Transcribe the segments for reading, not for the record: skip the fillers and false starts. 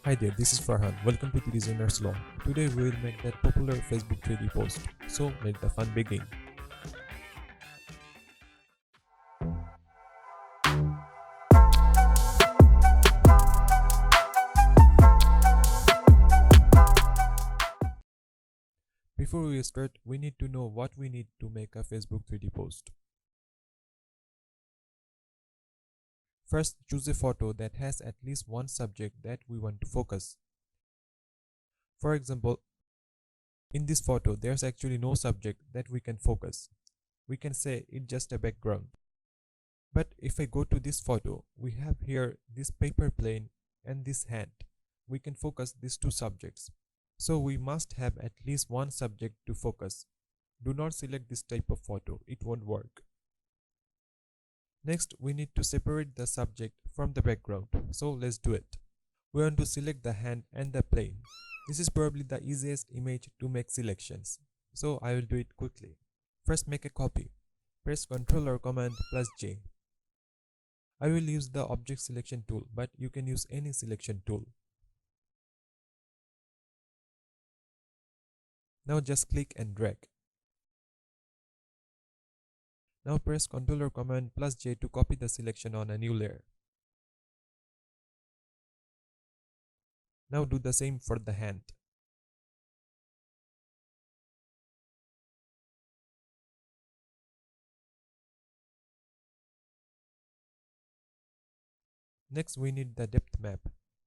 Hi there, this is Farhan. Welcome to the Designer's Law. Today we will make that popular Facebook 3D post. So let the fun begin. Before we start, we need to know what we need to make a Facebook 3D post. First, choose a photo that has at least one subject that we want to focus. For example, in this photo, there's actually no subject that we can focus. We can say it's just a background. But if I go to this photo, we have here this paper plane and this hand. We can focus these two subjects. So we must have at least one subject to focus. Do not select this type of photo, it won't work. Next, we need to separate the subject from the background. So let's do it. We want to select the hand and the plane. This is probably the easiest image to make selections. So I will do it quickly. First, make a copy. Press Ctrl or Command plus J. I will use the object selection tool, but you can use any selection tool. Now just click and drag. Now press Ctrl or Command plus J to copy the selection on a new layer. Now do the same for the hand. Next we need the depth map.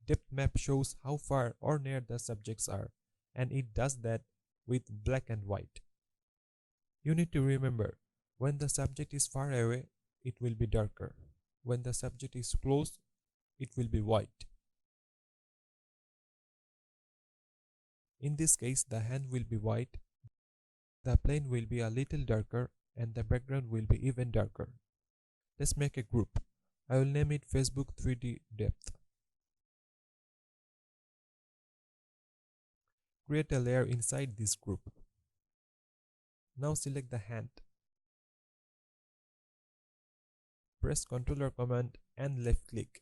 Depth map shows how far or near the subjects are, and it does that with black and white. You need to remember, when the subject is far away, it will be darker. When the subject is close, it will be white. In this case, the hand will be white, the plane will be a little darker, and the background will be even darker. Let's make a group. I will name it Facebook 3D Depth. Create a layer inside this group. Now select the hand. Press Ctrl or Command and left click.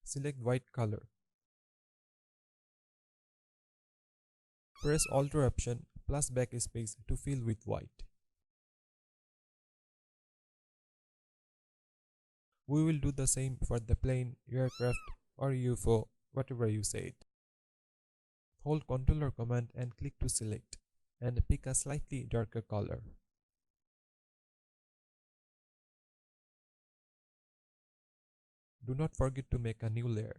Select white color. Press Alt Option plus backspace to fill with white. We will do the same for the plane, aircraft or UFO, whatever you say it. Hold Ctrl or Command and click to select and pick a slightly darker color. Do not forget to make a new layer.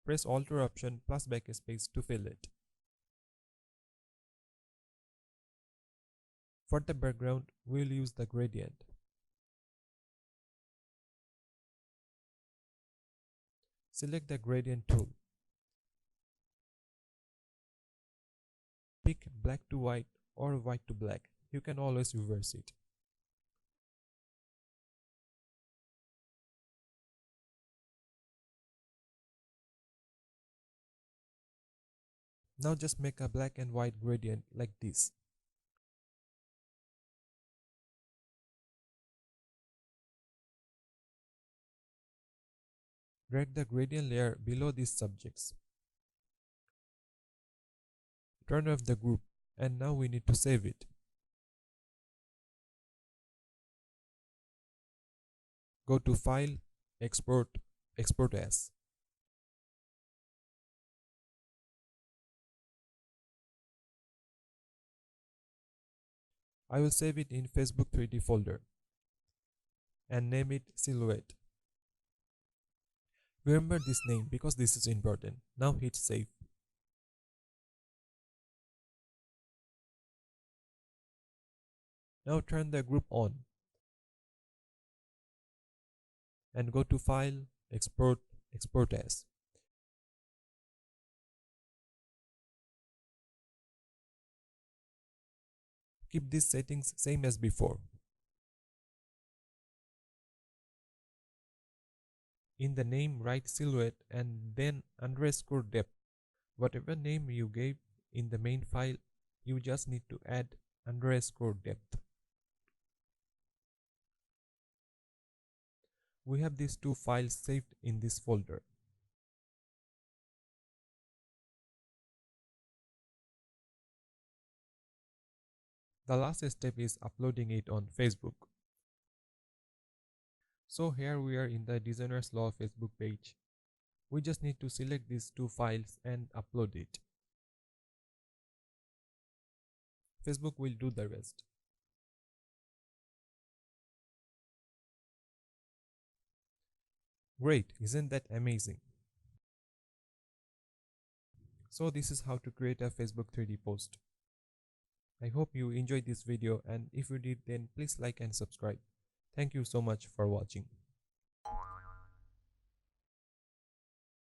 Press Alt Option plus backspace to fill it. For the background, we will use the gradient. Select the gradient tool. Pick black to white or white to black. You can always reverse it. Now just make a black and white gradient like this. Drag the gradient layer below these subjects. Turn off the group, and now we need to save it. Go to File, Export, Export As. I will save it in Facebook 3D folder and name it Silhouette. Remember this name because this is important. Now hit save. Now turn the group on and go to File, Export, Export As. Keep these settings same as before. In the name, write silhouette and then underscore depth. Whatever name you gave in the main file, you just need to add underscore depth. we have these two files saved in this folder. The last step is uploading it on Facebook. So here we are in the Designers Law Facebook page. We just need to select these two files and upload it. Facebook will do the rest. Great, isn't that amazing? So this is how to create a Facebook 3D post. I hope you enjoyed this video, and if you did, then please like and subscribe. Thank you so much for watching.